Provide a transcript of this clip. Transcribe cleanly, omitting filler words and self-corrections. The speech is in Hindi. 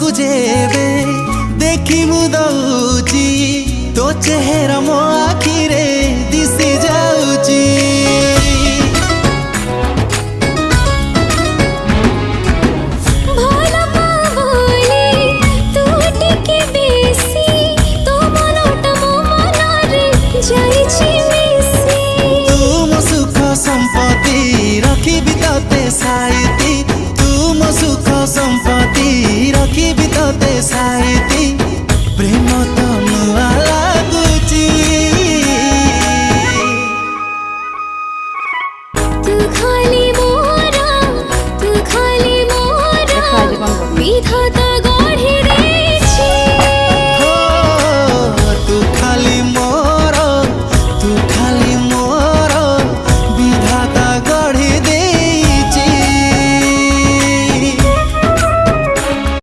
को जेबे देखी मुदौची तो चेहरा मो आखिरे दिसी जाऊची तुम सुख संपत्ति रखी बिताते साइती तुम सुख संपत्ति रखी बिताते साइती प्रेम तो नुआ लागुची तू खाली मोरा विधाता